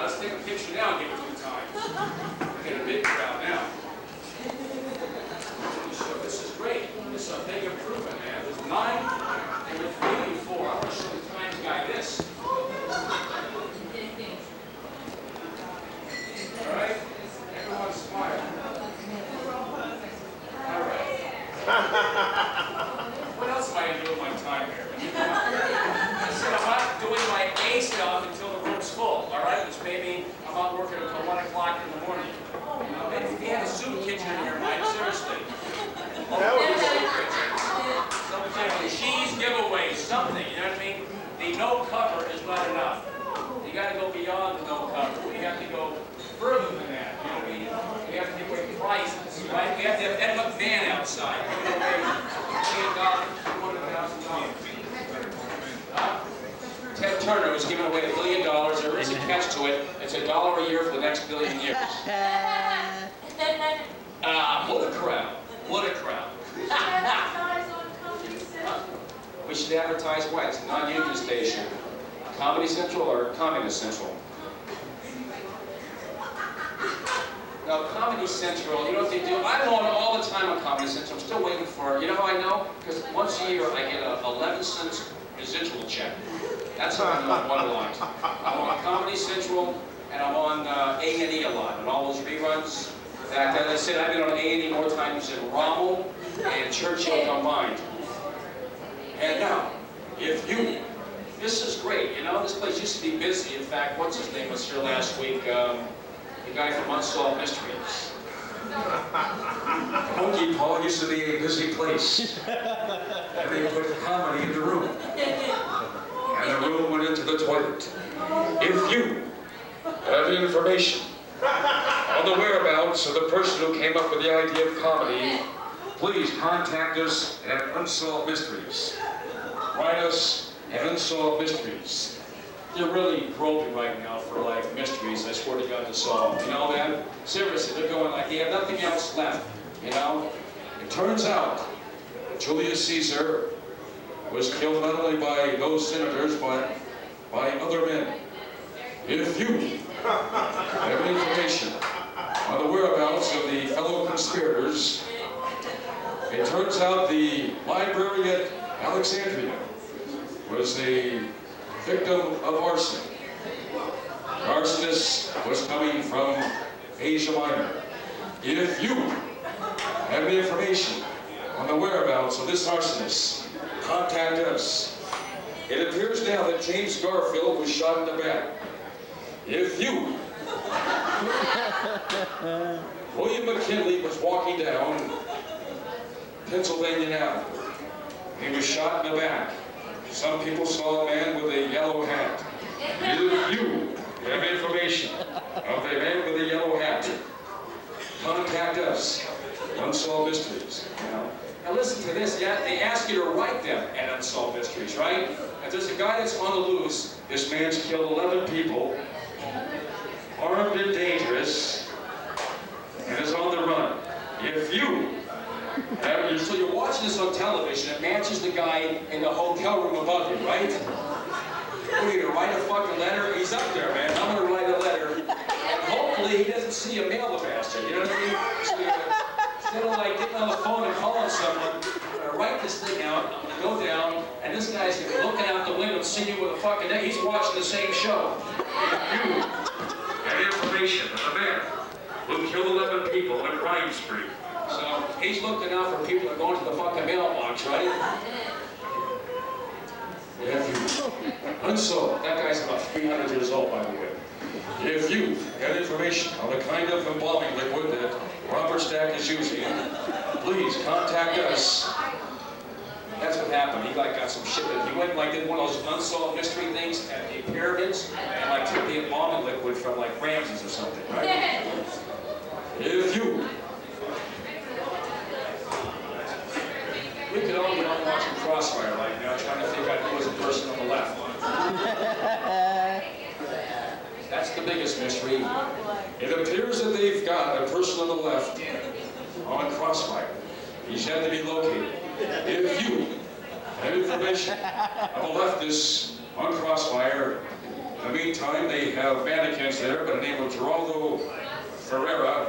let's take a picture now and give it some time. We're getting a big crowd now. This is great. This is a big improvement, man. There's 9, and there's really 4. I want to show the Times guy this. All right? Everyone smile. All right. What else am I going to do with my time here? I said I'm not doing my A stuff until the room's full, all right? Which maybe I'm not working until 1 o'clock in the morning. You know, maybe if you had a soup kitchen in your mind, seriously. Some kind of cheese giveaway, something, you know what I mean? The no cover is not enough. You got to go beyond the no cover. We have to go further than that. You know what I mean? We have to give away prizes, right? We have to have Ed McMahon outside. Giving away $1 million, $200,000. Ted Turner was giving away $1 billion. There is a catch to it. It's $1 a year for the next billion years. What a crowd. What a crowd. We should advertise what? It's a non-union station. Comedy Central or Communist Central? Now, Comedy Central, you know what they do? I'm on all the time on Comedy Central. I'm still waiting for, you know how I know? Because once a year I get a 11 cents residual check. That's how I know I'm one lot. I'm on Comedy Central and I'm on A&E a lot, and all those reruns. In fact, as I said, I've been on A&E more times than Rommel and Churchill combined. And now, if you, this is great, you know, this place used to be busy. In fact, what's his name was here last week? The guy from Unsolved Mysteries. Monkeys Paw used to be a busy place. And they put comedy in the room. And the room went into the toilet. If you have information on the whereabouts of the person who came up with the idea of comedy, please contact us at Unsolved Mysteries. Write us at Unsolved Mysteries. They're really groping right now for like mysteries, I swear to God, to solve. You know that? Seriously, they're going like they have nothing else left. You know? It turns out that Julius Caesar was killed not only by those senators, but by other men. If you have information on the whereabouts of the fellow conspirators, it turns out the library at Alexandria was the victim of arson. The arsonist was coming from Asia Minor. If you have any information on the whereabouts of this arsonist, contact us. It appears now that James Garfield was shot in the back. If you, William McKinley was walking down Pennsylvania Avenue. He was shot in the back. Some people saw a man with a yellow hat. If you have information of the man with a yellow hat, contact us. Unsolved Mysteries. Now listen to this. Yeah, they ask you to write them at Unsolved Mysteries, right? And there's a guy that's on the loose. This man's killed 11 people, armed and dangerous, and is on the run. If you so you're watching this on television, it matches the guy in the hotel room above you, right? What are you gonna write a fucking letter? He's up there, man. I'm gonna write a letter, and hopefully he doesn't see you mail the bastard, you know what I mean? So instead of like getting on the phone and calling someone, I'm gonna write this thing out, I'm gonna go down, and this guy's gonna be looking out the window and see you with a fucking neck. He's watching the same show. If you have information of a man who killed 11 people on a crime spree, so he's looking out for people that are going to the fucking mailbox, right? If you, Unsolved, that guy's about 300 years old, by the way. If you have information on the kind of embalming liquid that Robert Stack is using, please contact us. That's what happened. He like got some shit that he went like did one of those unsolved mystery things at the pyramids and like took the embalming liquid from like Ramses or something, right? If you, we could all be on watching Crossfire right now, trying to figure out who was the person on the left. That's the biggest mystery. It appears that they've got a person on the left on Crossfire. He's had to be located. If you have information on the leftists on Crossfire, the meantime, they have mannequins there by the name of Geraldo Ferreira.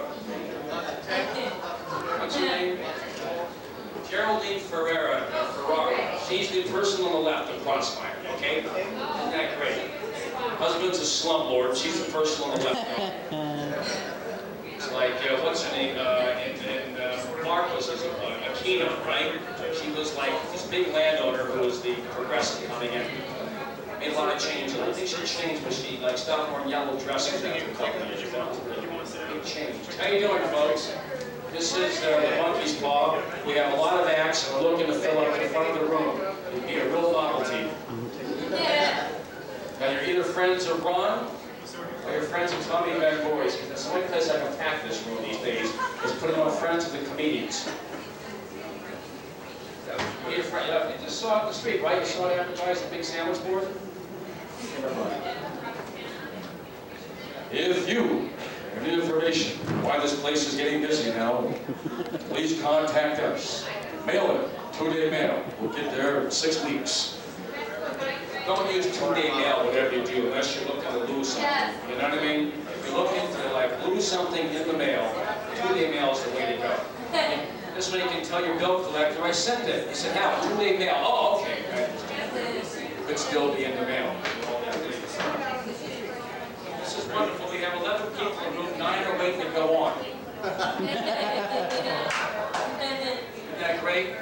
What's her name? Geraldine Ferreira. She's the person on the left, the crossfire, okay? Isn't that great? Husband's a slumlord. She's the person on the left. It's like, what's her name? Marcos is Aquino, right? She was like this big landowner who was the progressive coming in. Made a lot of change. I don't think she changed, but she like stopped wearing yellow dresses after a couple of years ago. Big change. How you doing, folks? This is the Monkeys Paw. We have a lot of acts, and we're looking to fill up the front of the room. It'd be a real novelty. Now, you're either friends of Ron, or you're friends of Tommy Van Boys, because that's the only place I can pack this room these days, is putting on friends of the comedians. You're your friend, you just saw it in the street, right? You saw it advertised, a big sandwich board? If you have any information why this place is getting busy now, please contact us. Mail it, 2-day mail. We'll get there in 6 weeks. Don't use 2-day mail, whatever you do, unless you're looking to lose something. You know what I mean? If you're looking to like lose something in the mail, 2-day mail is the way to go. This way you can tell your bill collector, I sent it. He said, how? 2-day mail. Oh, okay. Could still be in the mail. This is wonderful. We have 11 people in room 9 are waiting to go on. Isn't that great?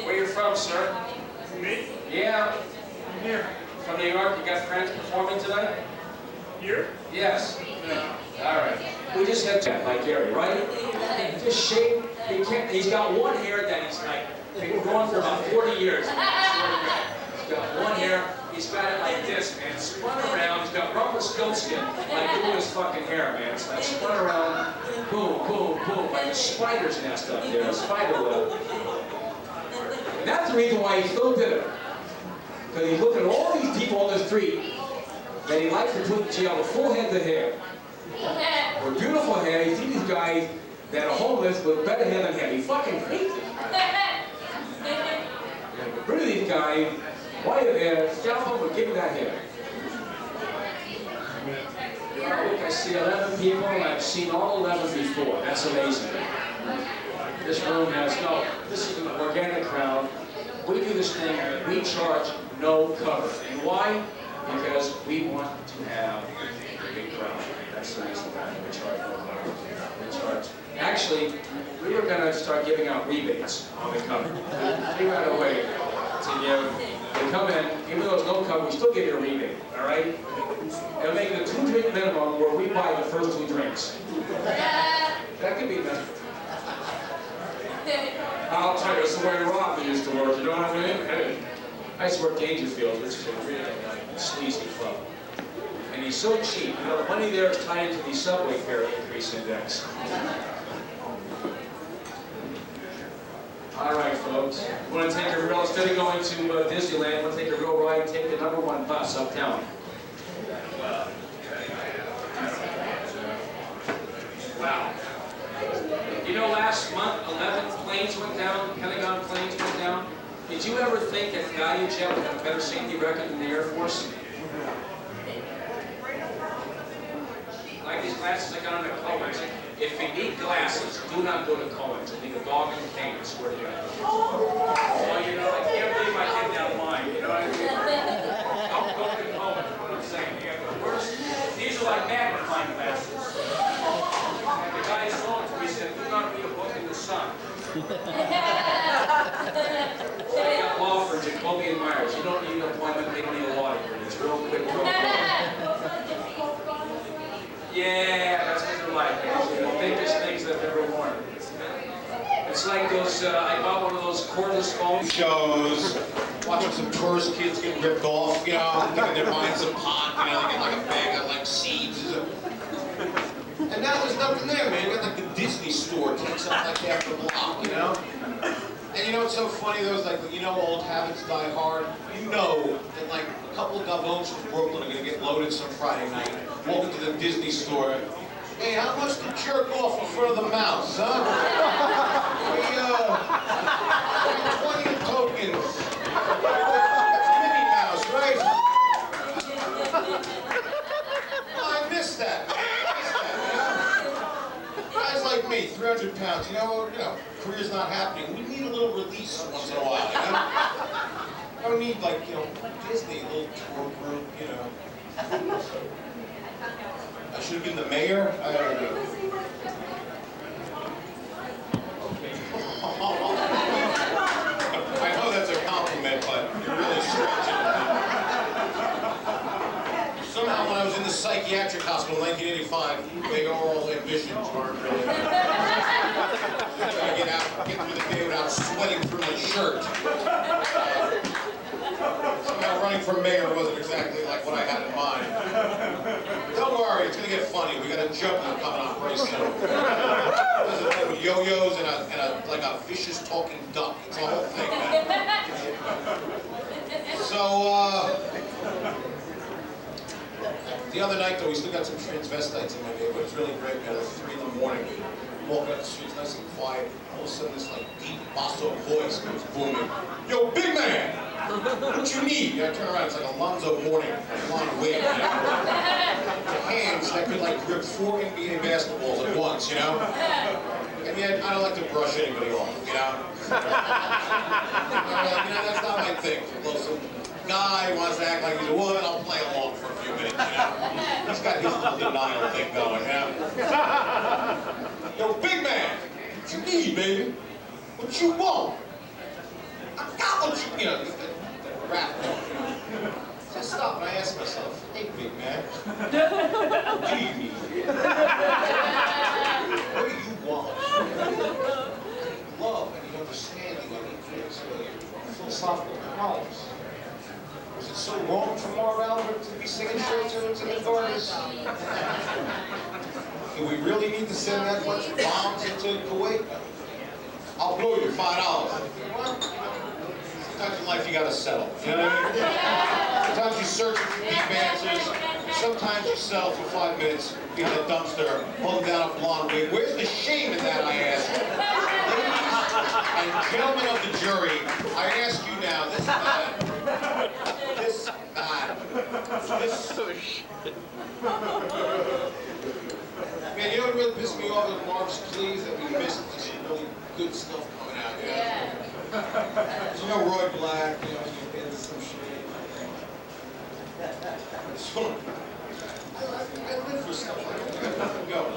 Where you from, sir? Me? Yeah. Here. From New York, you got friends performing tonight? Here? Yes. All right. We just had to, like Gary, right? Just shake. He can't, he's got one hair that he's like, been growing for about 40 years. He's got one hair. He's got it like this, man. Spun around. He's got Rumpelstiltskin, like doing his fucking hair, man. It's like spun around, boom, boom, boom, like a spider's nest up there, a spider web. And that's the reason why he's so bitter. Because he's looking at all these people on the street that he likes to put in jail with full heads of hair. With beautiful hair, you see these guys that are homeless with better hair than him. He fucking hates it. Get rid of these guys, white hair, scalp them, and give me that hair. Look, I see 11 people, and I've seen all 11 before. That's amazing. This room has this is an organic crowd. We do this thing, we charge no cover. And why? Because we want to have a big crowd. That's the reason why we charge no cover. We charge. Actually, we were going to start giving out rebates on the cover. Figure out a way to give. They come in, even though there's no cover, we still give you a rebate, all right? It'll make it a 2-drink minimum where we buy the first 2 drinks. That could be better. I'll tell you, it's the way Rob used to work, you know what I mean? Hey, I used to work Dangerfield, which is a really sleazy club. And he's so cheap, you know, the money there is tied into the subway fare increase index. All right, folks. We want to take a real, instead of going to Disneyland, we'll take a real ride, take the #1 bus uptown. Wow. You know, last month, 11 planes went down, Pentagon planes went down. Did you ever think that Valuejet would have a better safety record than the Air Force? Like these glasses I got on the Cohen's. If you need glasses, do not go to Cohen's. I think a dog in pain, I swear to God. Well, you know, I can't believe I did that line, you know what I mean? Don't go to Cohen's, what I'm saying. They have the worst. These are like magnifying glasses. And the guy sold it to me, he said, do not read a book in the sun. I got law firms at Colby and Myers. You don't need an appointment, they don't need a law degree. It's real quick, real quick. Yeah, that's what they're like. The biggest things I've ever worn. It's like those, I bought one of those cordless phones. Shows, watching some tourist kids get ripped off, you know, thinking they're buying some pot, you know, they get like a bag of like seeds. And now there's nothing there, man. You got like the Disney store takes up like half the block, you know? And you know what's so funny though is like, you know, old habits die hard. You know that like a couple of gabons from Brooklyn are gonna get loaded some Friday night, walk into the Disney store. Hey, how much to jerk off in front of the mouse, huh? We, 20 tokens. That's Minnie Mouse, right? pounds. You know, career's not happening. We need a little release once in a while, you know? I don't need, like, Disney, a little tour group, I should have been the mayor. I don't know. I know that's a compliment, but you're really stretching it. Somehow when I was in the psychiatric hospital in 1985, big oral ambitions weren't really trying to get through the day without sweating through my shirt. Somehow running for mayor wasn't exactly like what I had in mind. Don't worry, it's gonna get funny. We got a juggler coming up very soon. There's a thing with yo-yos and like a vicious talking duck. It's a whole thing, man. So, the other night, though, we still got some transvestites in my neighborhood. It's really great, man. It's 3 in the morning. Walking up the streets, nice and quiet. All of a sudden, this like deep basso voice comes booming. Yo, big man! What you need? I turn around, it's like Alonzo Mourning, a blonde wig. Hands that could like grip 4 NBA basketballs at once, And yet, I don't like to brush anybody off, That's not my thing. Some guy wants to act like he's a woman, I'll play along for a few minutes, He's got his little denial thing going, Yo, big man, what you need, baby? What you want? I got what you, the rap going, So I stop and I ask myself, hey, big man, what do you need? What do you want? Love and the understanding of it. Philosophical problems. Was it so wrong for Marv Albert to be singing straight to the chorus? Do we really need to send that bunch of bombs into Kuwait? I'll blow you $5. Sometimes in life you gotta settle. You know what I mean? Sometimes you search for deep answers. Sometimes you settle for 5 minutes in the dumpster, holding down a blonde wig. Where's the shame in that, I ask? Ladies and gentlemen of the jury, I ask you now, this man, you know what really pissed me off with Mark's pleas that we missed some really good stuff coming out, Roy Black, he did some shit. So, I live for stuff like that. I got nothing going.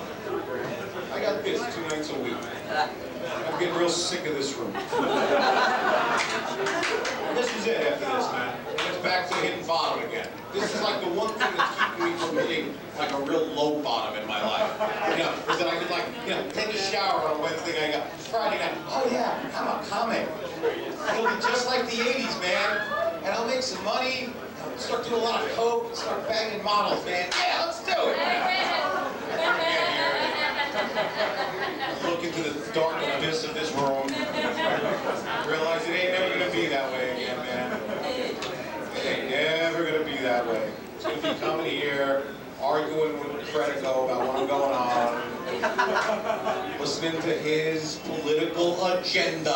I got this 2 nights a week. I'm getting real sick of this room. This is it after this, man. It's back to hitting bottom again. This is like the one thing that's keeping me from hitting like a real low bottom in my life. Is that I could take a shower on Wednesday night, Friday night. Oh yeah, I'm a comic. It'll be just like the 80s, man. And I'll make some money, start doing a lot of coke, start banging models, man. Yeah, let's do it. Look into the dark abyss of this room. Realize it ain't never gonna be that way again, man. It ain't never gonna be that way. It's gonna be coming here, arguing with Credico about what I'm going on, listening to his political agenda,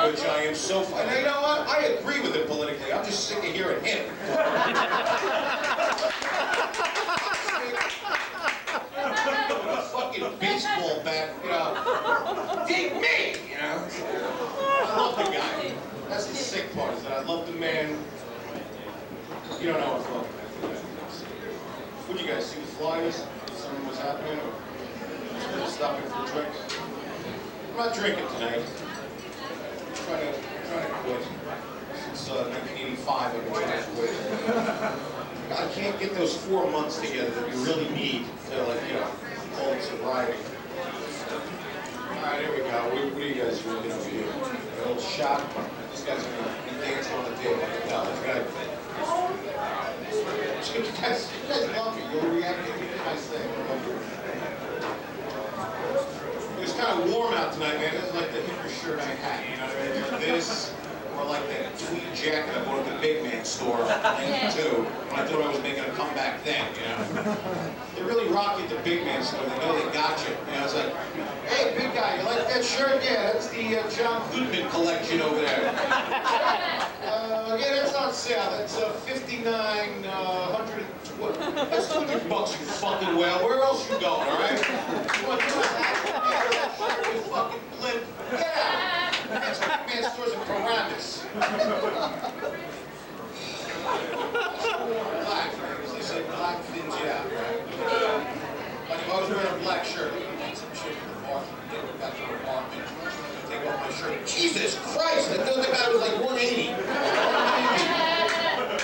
which I am so. And you know what? I agree with him politically. I'm just sick of hearing him. Fucking baseball bat, dig me, I love the guy. That's the sick part, is that I love the man. You don't know what's wrong. What do you guys see the flyers? Something was happening? Or stopping for a drink? I'm not drinking tonight. I'm trying to quit. Since 1985, I've been trying to quit. I can't get those 4 months together that you really need to, call it sobriety. All right, here we go. What are you guys doing over here? A little shot. This guy's going to be dancing on the table. No, this guy. You guys love me. You'll react to anything I say. It's kind of warm out tonight, man. This is like the hipper shirt I had. You know what I mean? This, or like that tweed jacket I bought at the big man store in 92 when I thought I was making a comeback then, They really rock you at the big man store. They know they got you. It's like, hey, big guy, you like that shirt? Yeah, that's the John Goodman collection over there. Yeah, that's on sale. That's $59, that's $200 you fucking whale. Where else you going, all right? You want to do that? Black, they say black thins you out, right? Like if I was wearing a black shirt, I'd meet some chick in the bar, get back to her apartment, take off my shirt. Jesus Christ, I thought the guy was like 180.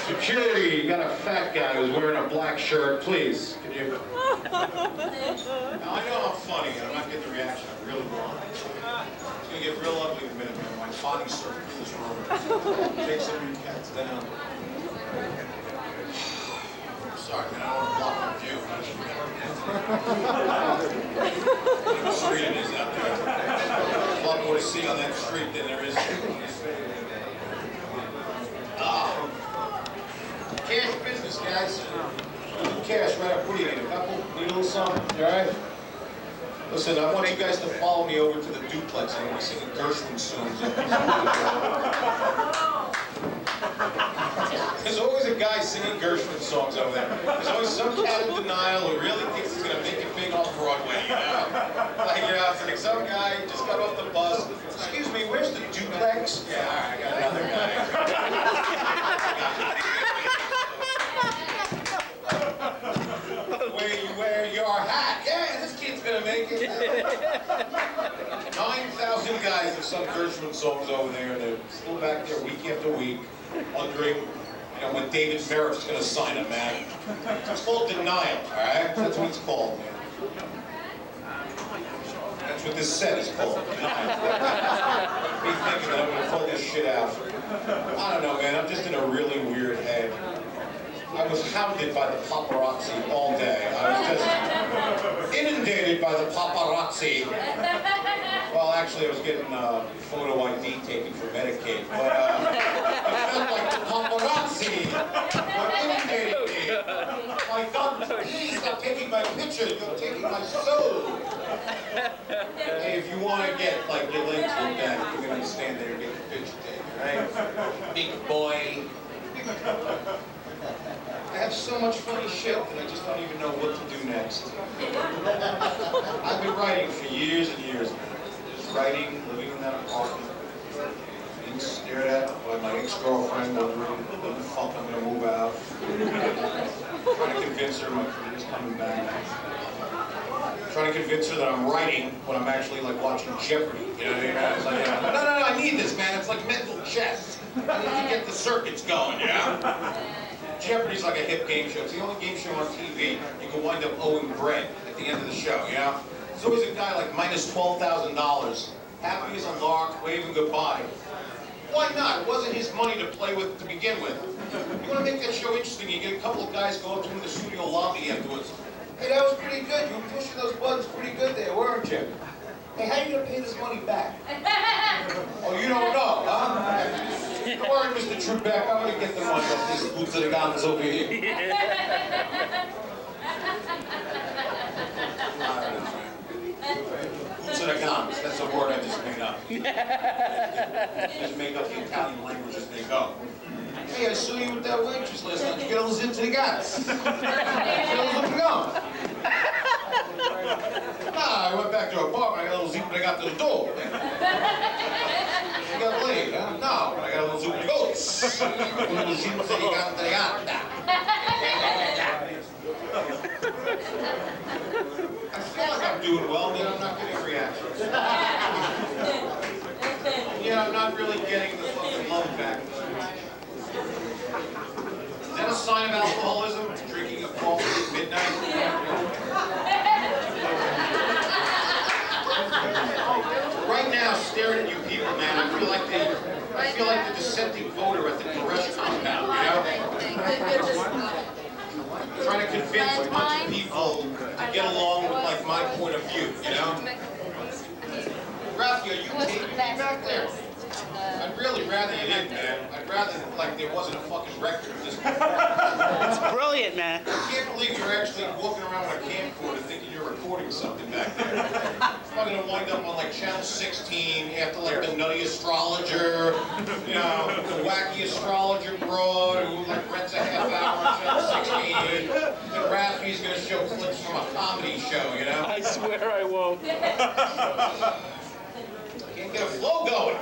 Security, you got a fat guy who's wearing a black shirt, please. Can you? Now, I know I'm funny, and I'm not getting the reaction I really want. It's gonna get real ugly in a minute, man. My body starts through this room. Take some of your cats down. Sorry, man, I don't want to block my view. What street it is out there. There's a lot more to see on that street than there is. Cash business, guys. Cash, right up. What do you need? A couple? Need a little something? You alright? Listen, I want you guys to follow me over to the duplex. I'm going to be singing Gershwin songs. There's always a guy singing Gershwin songs over there. There's always some cat in denial who really thinks he's going to make it big on Broadway, you know? Like, you know, it's like some guy just got off the bus. Excuse me, where's the duplex? Yeah, all right, I got another guy. Where you wear your hat. Yeah, this kid's going to make it. 9,000 guys have sung Gershwin songs over there, and they're still back there week after week, wondering, you know, when David Merritt's going to sign them, man. It's called denial, all right? That's what it's called, man. That's what this set is called, denial. Me thinking that I'm going to pull this shit out. I don't know, man. I'm just in a really weird head. I was hounded by the paparazzi all day. I was just inundated by the paparazzi. Well, actually, I was getting photo ID taken for Medicaid, but it felt like the paparazzi were inundating me. My God, please stop taking my pictures. You're taking my soul. Hey, if you want to get, like, your legs looked at, you're going to stand there and get your picture taken, right? Big boy. I have so much funny shit that I just don't even know what to do next. I've been writing for years and years, man. Just writing, living in that apartment, being stared at by my ex-girlfriend, wondering when the fuck I'm gonna move out. Trying to convince her my career's coming back. Trying to convince her that I'm writing when I'm actually like watching Jeopardy. You know what I mean? I was like, no, I need this, man. It's like mental chess. I need to get the circuits going, yeah? Jeopardy's like a hip game show. It's the only game show on TV you can wind up owing bread at the end of the show, you know? There's always a guy like minus $12,000, happy as a lark, waving goodbye. Why not? It wasn't his money to play with to begin with. You want to make that show interesting, you get a couple of guys go up to him in the studio lobby afterwards. Hey, that was pretty good. You were pushing those buttons pretty good there, weren't you? Hey, how are you going to pay this money back? Oh, you don't know, huh? Don't worry, Mr. Trebek, I'm going to get the money off these boots of the guns over here. Boots of the guns, that's a word I just made up. Just make up the Italian language as they go. Hey, I saw you with that waitress last night. You get a little zip to the guns. You get a little zip to the gum. Nah, I went back to her apartment. I got a little zip when I got to the door. You got laid, huh? No, but I got a little zip to the goats. A little zip to the gata. I feel like I'm doing well, but I'm not getting reactions. Yeah, I'm not really getting the fucking love back. Is that a sign of alcoholism? Drinking a coffee at midnight? Right now, staring at you people, man, I feel like the dissenting voter at the Koresh compound, you know? Trying to convince a bunch of people to get along with, like, my point of view, you know? Ralphie, are you taking me back there? I'd really rather you didn't, man. I'd rather, like, there wasn't a fucking record of this. It's brilliant, man. I can't believe you're actually walking around with a camcorder thinking you're recording something back there. It's probably gonna wind up on, like, Channel 16 after, like, the nutty astrologer, you know, the wacky astrologer broad who, like, rents a half hour on Channel 16. And Raffy's gonna show clips from a comedy show, you know? I swear I won't. Can't get a flow going.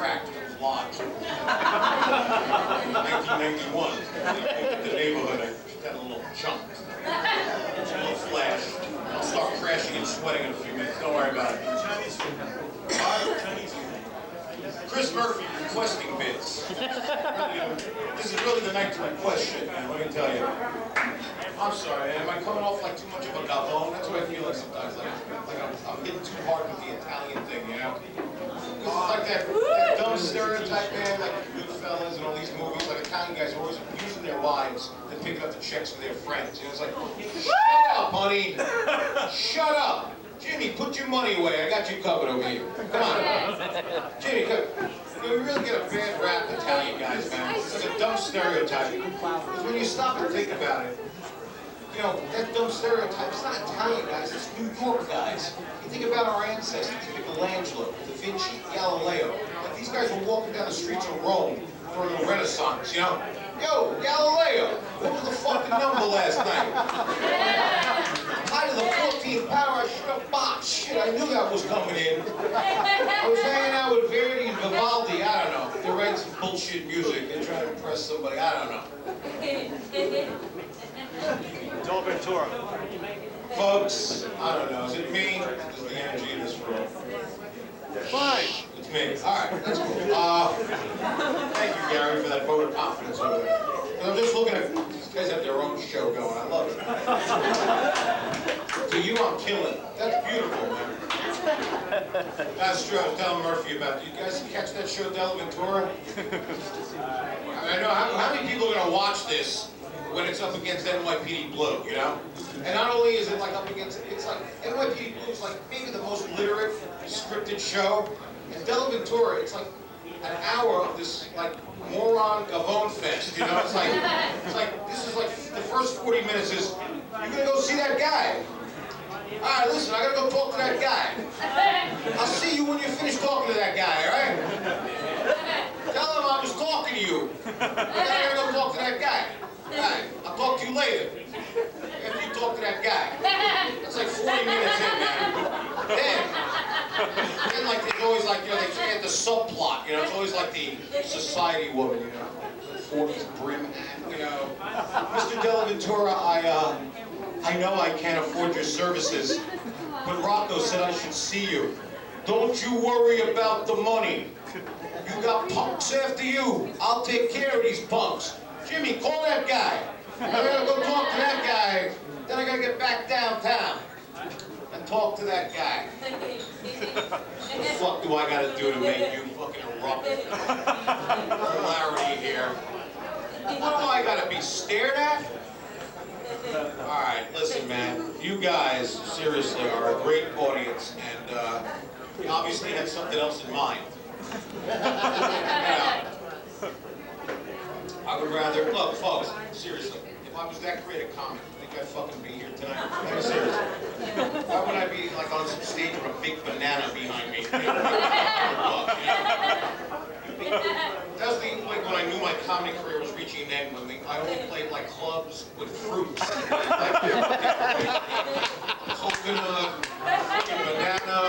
cracked and it was lodged. 1991. In the neighborhood, I just had a little chunk. A little flash. I'll start crashing and sweating in a few minutes. Don't worry about it. Chinese food. Chinese food. Chris Murphy requesting bits. This is really the night to request shit, man. Let me tell you. I'm sorry, man. Am I coming off like too much of a gabon? That's what I feel like sometimes. Like I'm hitting too hard with the Italian thing, you know? It's like that dumb stereotype, man, like Goodfellas and all these movies. Like Italian guys are always abusing their wives and picking up the checks for their friends. You know, it's like, shut up, honey. Shut up. Jimmy, put your money away. I got you covered over here. Come on. Jimmy, come. You know, we really get a bad rap, Italian guys, man. It's like a dumb stereotype. Because when you stop and think about it, you know, that dumb stereotype, it's not Italian guys, it's New York guys. You think about our ancestors, Michelangelo, Da Vinci, Galileo. Like, these guys were walking down the streets of Rome during the Renaissance, you know? Yo, Galileo, what was the fucking number last night? Height of the 14th power, I should have botched. Shit, I knew that was coming in. I was hanging out with Verdi and Vivaldi, I don't know. They're writing some bullshit music. They're trying to impress somebody, I don't know. Dan Vitale. Folks, I don't know, is it me? Is the energy in this room? Fine. It's me. Alright, that's cool. Thank you, Gary, for that vote of confidence over there. I'm just looking at, these guys have their own show going, I love it. To you, I'm killing. That's beautiful, man. That's true, I was telling Murphy about it. You guys catch that show, Del Ventura? I know, how many people are going to watch this when it's up against NYPD Blue, you know? And not only is it like up against, it's like, NYPD Blue is like maybe the most literate, scripted show. And Del Ventura, it's like an hour of this, like, moron gavone fest, you know? It's like, this is like, the first 40 minutes is, you're gonna go see that guy. All right, listen, I gotta go talk to that guy. I'll see you when you're finished talking to that guy, all right? Tell him I was talking to you. And then I gotta go talk to that guy. All right, I'll talk to you later. After you talk to that guy. That's like 40 minutes in, man. Then like, there's always like, you know, they add the subplot, you know, it's always like the society woman, you know, 40s brim hat, you know. Mr. Del Ventura, I know I can't afford your services, but Rocco said I should see you. Don't you worry about the money. You got punks after you. I'll take care of these punks. Jimmy, call that guy. I gotta go talk to that guy. Then I gotta get back downtown and talk to that guy. What the fuck do I gotta do to make you fucking erupt? Hilarity here. What do I gotta be stared at? Alright, listen, man. You guys, seriously, are a great audience, and you obviously had something else in mind. Yeah. I would rather, look, folks, seriously, if I was that great a comic, I think I'd fucking be here tonight. Like, seriously. Why would I be, like, on some stage with a big banana behind me? You know? That was the, like, when I knew my comedy career was reaching an end, when I only played, like, clubs with fruits. Like, coconut, banana,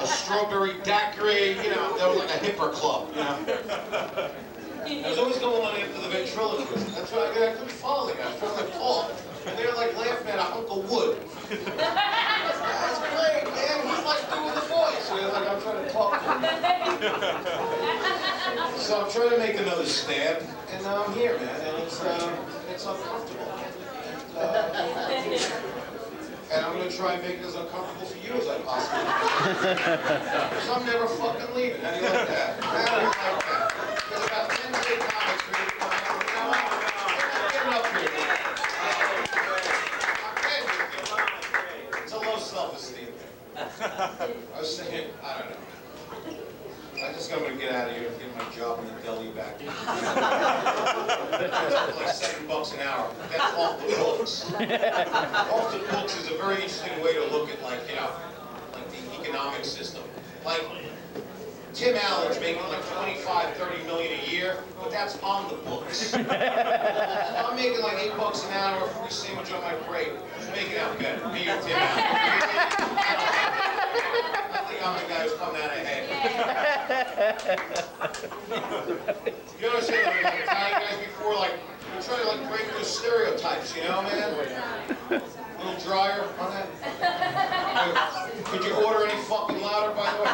a strawberry daiquiri, you know, that was like a hipper club, you know? I was always going on after the ventriloquist. That's why I couldn't follow the guy. I was trying to talk. And they were like laughing at Uncle Wood. That's great, man. He's like doing the voice. You know, like I'm trying to talk to him. So I'm trying to make another stab. And now I'm here, man. And it's uncomfortable. And I'm going to try and make it as uncomfortable for you as I possibly can. Because I'm never fucking leaving. How do you like that? How do you like that? There's about 10 great comics ready to come out. You know what? I'm getting up here. It's a low self-esteem thing. I was saying, I don't know. I just I'm going to get out of here and get my job in the deli back. That's like $7 an hour. That's off the books. Off the books is a very interesting way to look at, like, you know, like the economic system. Like, Tim Allen's making like 25, 30 million a year, but that's on the books. I'm making like $8 an hour, a free sandwich on my break. Who's making out better? Me or Tim Allen? I think I'm the guy who's coming out ahead. You ever seen like Italian guys before? Like, you're trying to like break those stereotypes, you know, man? A little drier on that? Could you order any fucking louder, by the way? I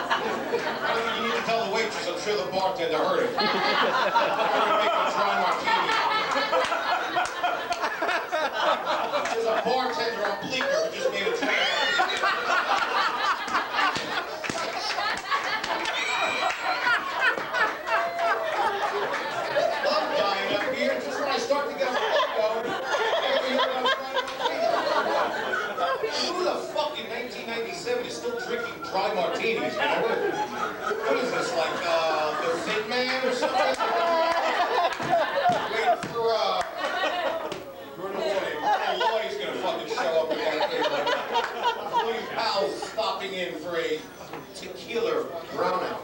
don't think you need to tell the waitress. I'm sure the bartender heard it. I'm gonna make a dry martini. There's a bartender on Bleecker who just made a dry martini. I'm dying up here just when I start to get a flow going. Who the fuck in 1997 is still drinking dry martinis, man? What is this, like, the Thin Man or something? Waiting for, Lloyd's gonna fucking show up in that thing, like, Lloyd's pals stopping in for a tequila brownout.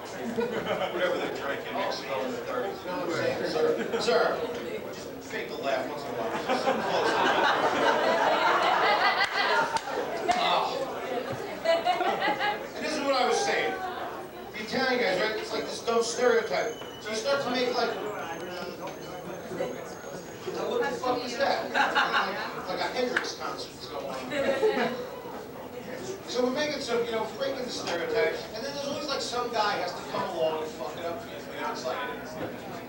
Whatever they're drinking next in the 30s. You know what I'm saying, sir? Sir, fake the laugh once in a while. You're so close. And this is what I was saying. The Italian guys, right? It's like this dumb stereotype. So you start to make like, what the fuck is that? Like a Hendrix concert is going on. So we're making some, you know, breaking the stereotypes, and then there's always like some guy has to come along and fuck it up for you. You know, it's like,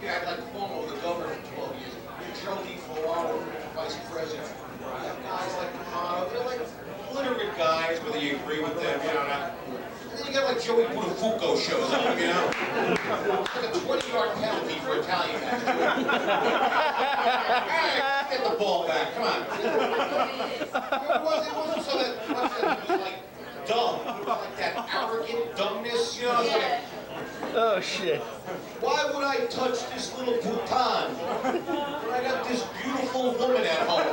you had like Cuomo, the governor for 12 years. Joe DiFilippo, vice president. You have guys like Romano, they're like literate guys, whether you agree with them, you know, not. And then you got like Joey Buttafuoco shows up, you know? It's like a 20-yard penalty for Italian guys. Hey, get the ball back, come on. It wasn't so that it was like dumb. It was like that arrogant dumbness, you know? It's like, Oh, shit. why would I touch this little Bhutan when I got this beautiful woman at home?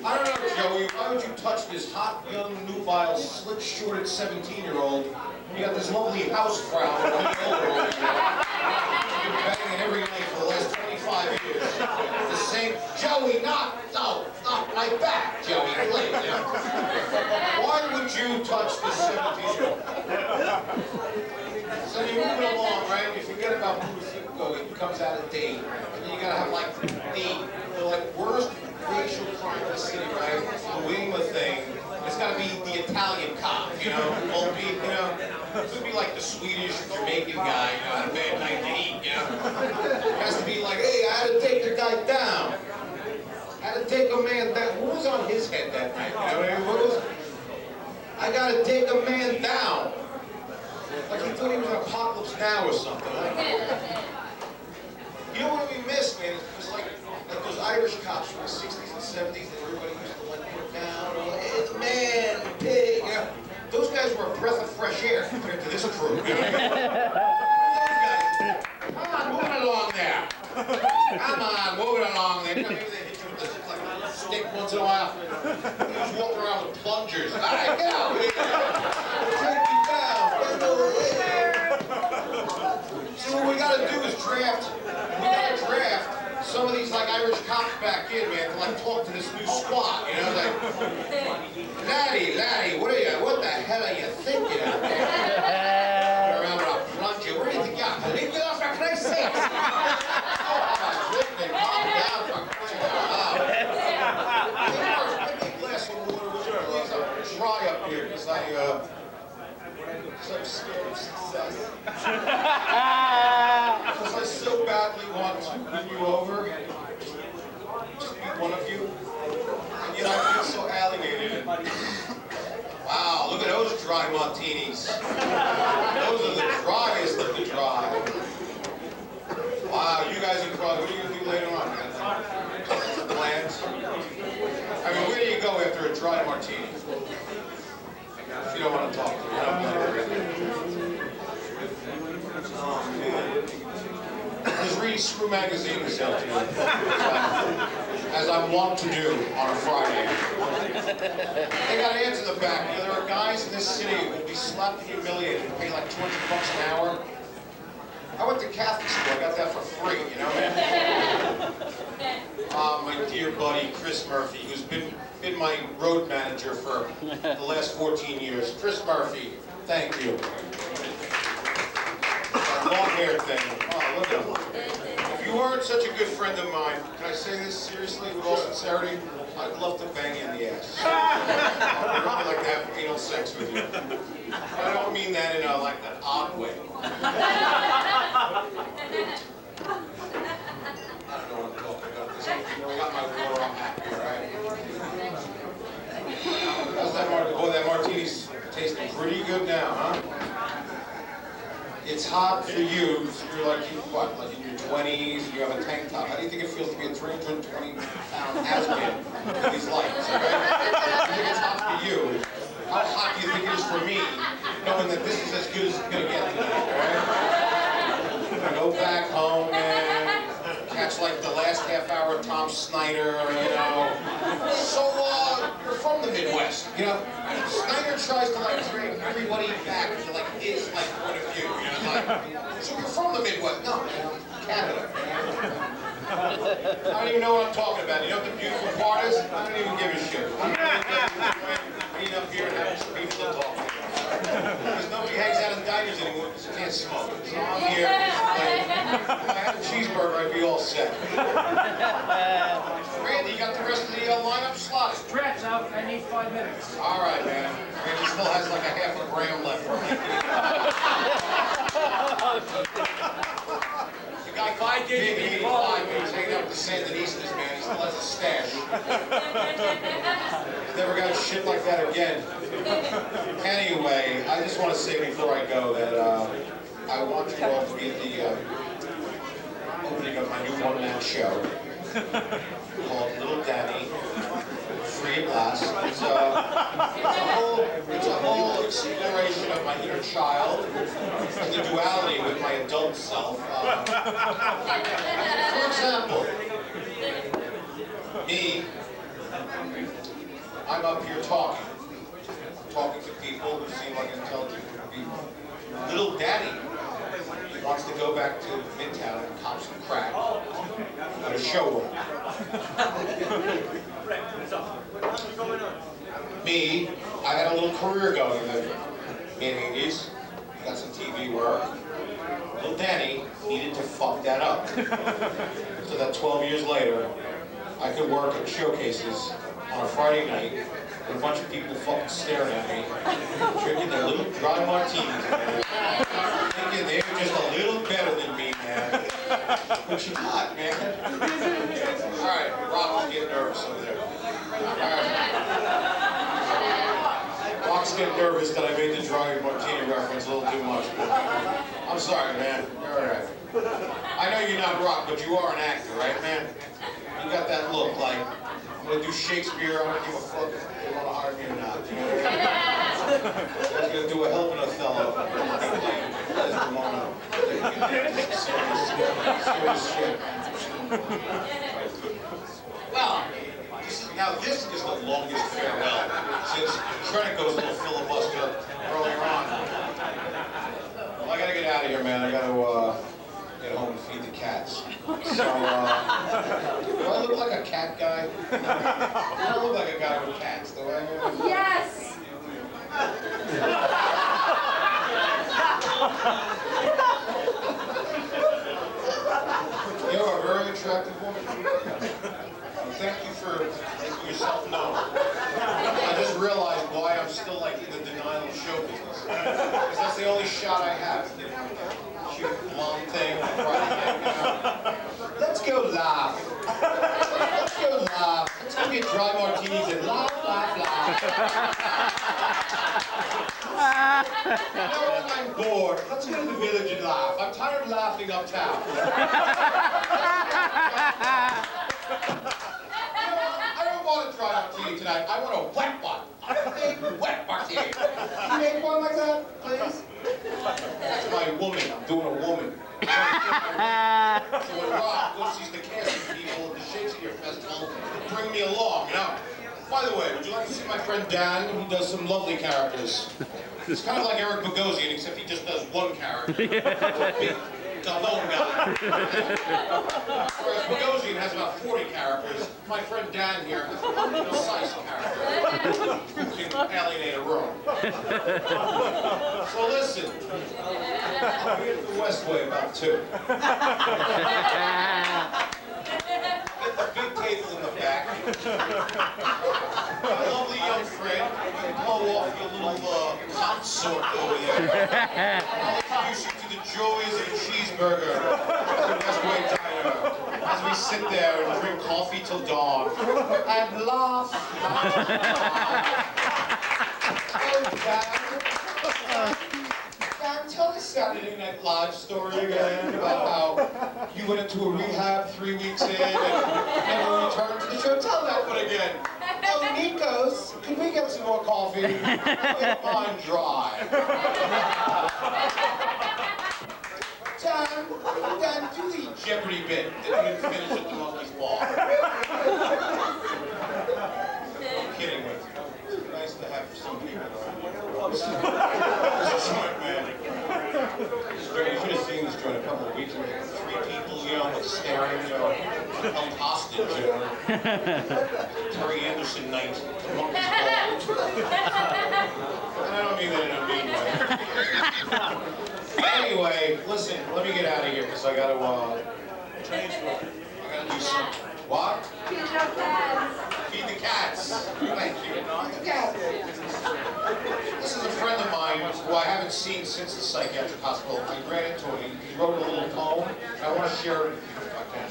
I don't know, Joey. Why would you touch this hot, young, nubile, slit-shorted 17-year-old? You got this lovely housefrau running over you. You've been banging every night for the last 25 years. The same, Joey, not my back, Joey, please. Yeah. Why would you touch this 17-year-old? So you're moving along, right? You forget about Buttafuoco, it comes out of date. And then you gotta have like the like worst racial crime in the city, right? The wing the thing. It's gotta be the Italian cop, you know? Won't be, you know? It could be like the Swedish or Jamaican guy, you know, had a bad night to eat, you know? It has to be like, hey, I had to take the guy down. I had to take a man down. What was on his head that night? You know what I mean? What was? I gotta take a man down. Like he thought he was in Apocalypse Now or something. Like, you know what we miss, man? It's like those Irish cops from the 60s and 70s that everybody used to like put down. Or, like, it's man, pig. You know? Those guys were a breath of fresh air compared to this crew. You know what I mean? Those guys, come on, moving along there. Come on, moving along there. Maybe they hit you with this like a stick once in a while. You just walk around with plungers. All right, get out here. Take me down. Get over here. So what we gotta do is draft some of these like Irish cops back in, man, to like talk to this new squad, you know, like, laddie, what the hell are you thinking out there? Go around with a plunger, where do you think you are? Leave me off, for Christ's sake! Oh, my goodness, calm down, for crying out loud. Hey, give me a glass of water, would you please? I'm dry up here, because I'm scared of success. Because I so badly want to win you over, just be one of you, and yet I feel so alienated. Wow, look at those dry martinis. Those are the driest of the dry. Wow, you guys are probably, what are you going to do later on? Plans? I mean, where do you go after a dry martini? If you don't want to talk to me, I don't want to hear it. Oh, man. I was reading Screw Magazine this afternoon, as I'm wont to do on a Friday. They got ads in the back. You know, there are guys in this city who will be slapped and humiliated and pay like $20 an hour. I went to Catholic school. I got that for free, you know, man? My dear buddy, Chris Murphy, who's been been my road manager for the last 14 years. Chris Murphy, thank you. That long-haired thing. Oh, look at him. If you weren't such a good friend of mine, can I say this seriously, with all sincerity? I'd love to bang you in the ass. I'd really like to have anal sex with you. I don't mean that in like an odd way. I don't know what I'm talking about. I got my water on happy, all right? How's that martini? Boy, that martini's tasting pretty good now, huh? It's hot for you. So you're like, what, like in your 20s, you have a tank top. How do you think it feels to be a 320-pound has-been with these lights, okay? I think it's hot for you. How hot do you think it is for me, knowing that this is as good as it's gonna get tonight, all right? I go back home, man, catch like the last half hour of Tom Snyder, you know. So, you're from the Midwest, you know. Snyder tries to like bring everybody back to like his like point of view, you know, like, so you're from the Midwest. No, man, I'm Canada. I don't even know what I'm talking about. You know what the beautiful part is? I don't even give a shit. I'm being up here and having some people to talk to. Because nobody hangs out in diners anymore because you can't smoke. So I'm here. Like, if I had a cheeseburger, I'd be all set. Randy, you got the rest of the lineup slotted? Stretch out. I need 5 minutes. All right, man. Randy still has like a half a gram left. The guy gave me 85, but he's hanging out with the Sandinistas, man. He still has a stash. Never got shit like that again. Anyway, I just want to say before I go that I want you all to be at the opening of my new one-man show called Little Danny, free at last. It's a whole exploration of my inner child and the duality with my adult self. For example, me, I'm up here talking to people who seem like intelligent people. Little Danny wants to go back to Midtown and cop some crack at a show. Me, I had a little career going in the mid-80s. Got some TV work. Little Danny needed to fuck that up. So that 12 years later, I could work at showcases on a Friday night with a bunch of people fucking staring at me, drinking their little dry martinis, thinking they were just a little better than me, man. Which is hot, man. All right, Rock was getting nervous over there. All right. Rock's getting nervous that I made the dry martini reference a little too much. But I'm sorry, man. All right. I know you're not Rock, but you are an actor, right, man? You got that look like, I'm gonna do Shakespeare, I don't give a fuck if they want to hire me or not. You know? I'm gonna do a hell of an Othello. Serious shit. Well, now this is the longest farewell since Credico's little filibuster earlier on. Well, I gotta get out of here, man. I gotta get home and feed the cats. So, do I look like a cat guy? I don't look like a guy with cats, do I? Yes! You're a very attractive woman. Thank you for making yourself known. I just realized why I'm still like in the denial of show business. Because that's the only shot I have. Cute blonde thing on Friday night. You know? Let's go laugh. Let's go laugh. Let's go get dry martinis and laugh, laugh, laugh. You know what? I'm bored. Let's go to the village and laugh. I'm tired of laughing uptown. I don't want a dry martini tonight. I want a wet one. A big wet martini. Can you make one like that, please? That's my woman. I'm doing a woman. So when Rob goes sees the casting people at the Shakespeare Festival, bring me along, you know? By the way, would you like to see my friend Dan? He does some lovely characters. It's kind of like Eric Bogosian, except he just does one character. Cajon guy. Whereas Bogosian has about 40 characters. My friend Dan here has one precise character who can alienate a room. So listen, I'll be at the Westway about 2. Get the big table in the back. My lovely young friend, you blow off your little consort over there. I'll introduce you to the joys of a cheeseburger at the Westway Diner as we sit there and drink coffee till dawn and laugh. Oh, Dan, tell the Saturday Night Live story again about how you went into a rehab 3 weeks in and never returned to the show. Tell that one again. Oh, Nikos, can we get some more coffee? Mine dry. Dan, do the Jeopardy bit that you didn't finish at the Monkeys Paw. I'm kidding with you. It's nice to have somebody with this joint, man. You should have seen this joint a couple of weeks ago. 3 people, like staring, held hostage, Terry Anderson night, Monkeys Paw. And I don't mean that in a mean way. Anyway, listen, let me get out of here, because I gotta, do something. What? Feed the cats. Feed the cats. Thank you. Feed the cats. This is a friend of mine who I haven't seen since the psychiatric hospital. I ran into him. He wrote a little poem. I want to share it if I can.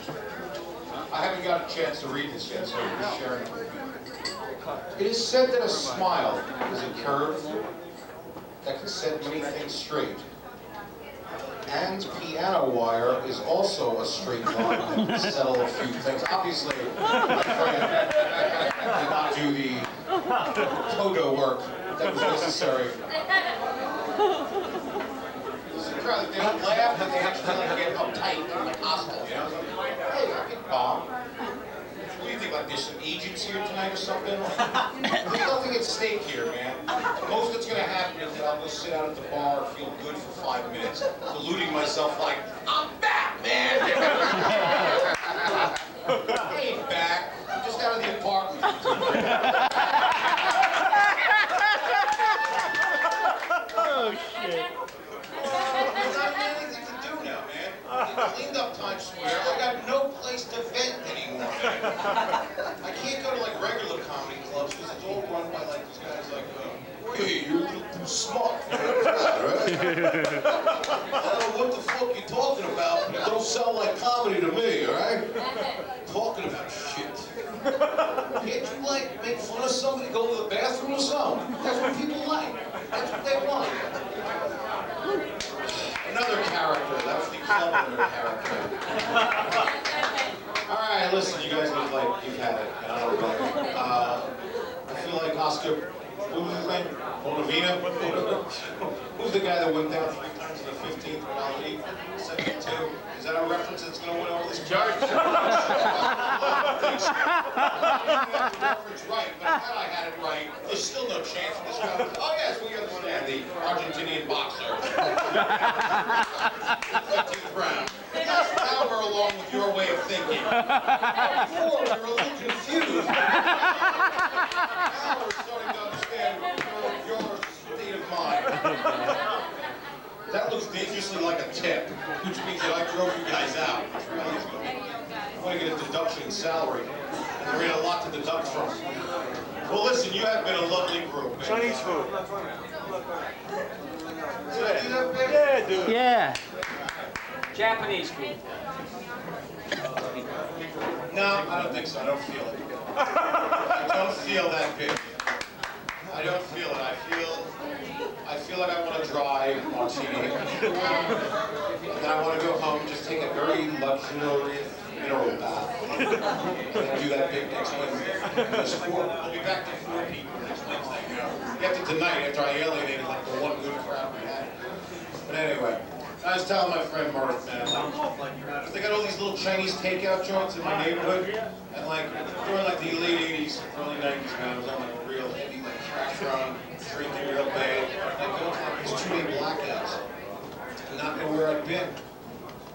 I haven't got a chance to read this yet, so I'm just sharing it with you. It is said that a smile is a curve that can set many things straight. And piano wire is also a straight line to settle a few things. Obviously, my friend did not do the Toto work that was necessary. It's a crowd that they don't laugh, but they actually get uptight, like hostile, you know? Hey, I get bomb. What do you think, like there's some agents here tonight or something? There's nothing at stake here, man. Most that's gonna happen is that I'll go sit out at the bar and feel good for 5 minutes, deluding myself like, I'm back, man! I ain't back. I'm just out of the apartment. Oh, shit. There's not anything to do now, man. They cleaned up Times Square. I got no place to vent anymore. I can't go to like regular comedy clubs because it's all run by like these guys like, hey, you're a little too smart for that, right? I don't know what the fuck you're talking about, but it don't sound like comedy to me, all right? Talking about shit. Can't you like make fun of somebody, go to the bathroom or something? That's what people like. That's what they want. Another character. That's the clever character. All right, listen, you guys look like you've had it. I don't know. I feel like Oscar. What was his name? Bonavina? Who's the guy that went down 3 times in the 15th nominee? 72. Is that a reference that's going to win all this charge? I reference right, but I'm glad I had it right. There's still no chance for this guy. Oh yes, we understand the Argentinian boxer. 15th round. Now we're along with your way of thinking. Before we were a little confused. Now we're starting to understand your state of mind. That looks dangerously like a tip, which means that I drove you guys out. I want to get a deduction in salary. And there ain't a lot to deduct from. Well, listen, you have been a lovely group. Chinese food. Did I do that, babe? Yeah, dude. Yeah. Japanese food. No, I don't think so. I don't feel it. I don't feel that big. I don't feel it. I feel like I want to drive martini. And then I want to go home, just take a very luxurious mineral bath. And then do that big next Wednesday. I'll be back to 4 people next Wednesday, you know. After tonight, after I alienated like the one good crowd we had. But anyway. I was telling my friend Murph, man, they got all these little Chinese takeout joints in my neighborhood, and like during like the late '80s, early '90s, man, I was on like a real heavy like crash run, drinking real bad, like going to like these 2-day blackouts, and not know where I'd been.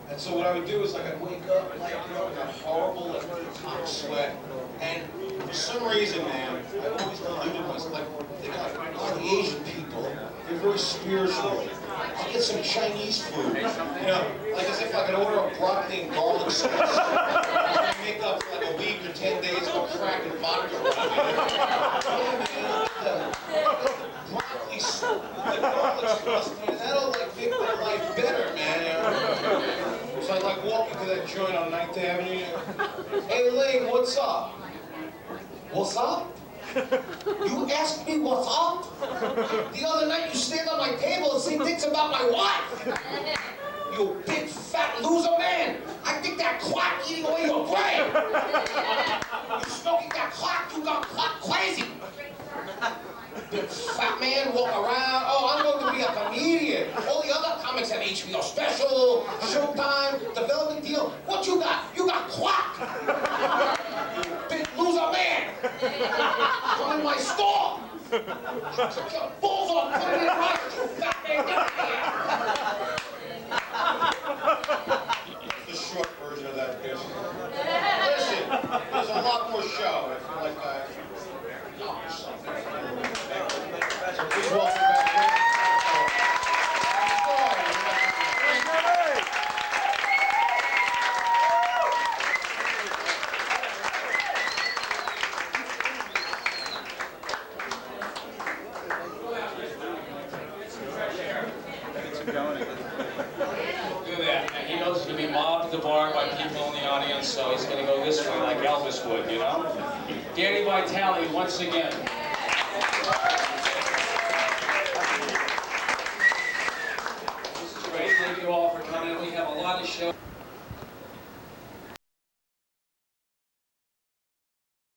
And so what I would do is like I'd wake up, like, you know, in that horrible, like, hot sweat. And for some reason, man, I've always deluded myself. Like, think of like a lot of the Asian people, they're very spiritual. I'll get some Chinese food, you know, like as if I could order a broccoli and garlic sauce. I make up for like a week or 10 days of crack and vodka. Yeah, man, the broccoli sauce, the garlic sauce, man, that'll like make my life better, man. You know? So I like walking to that joint on 9th Avenue. Hey, Ling, what's up? What's up? You asked me what's up? The other night you stand on my table and say things about my wife. You big fat loser man. I think that clock eating away your brain. You smoking that clock, you got clock crazy. Big fat man walk around. Oh, I'm going to be a comedian. All the other comics have HBO special, Showtime, development deal. What you got? You got clock. You big loser man. Come in my store. Took your balls off, put it in right, you fat man. Get out of here. The short version of that bitch. Listen, there's a lot more show. I feel like I accomplished something. So please welcome back. He knows he's going to be mobbed at the bar by people in the audience, so he's going to go this way like Elvis would, you know? Danny Vitale, once again. This is great. Thank you all for coming. We have a lot of shows.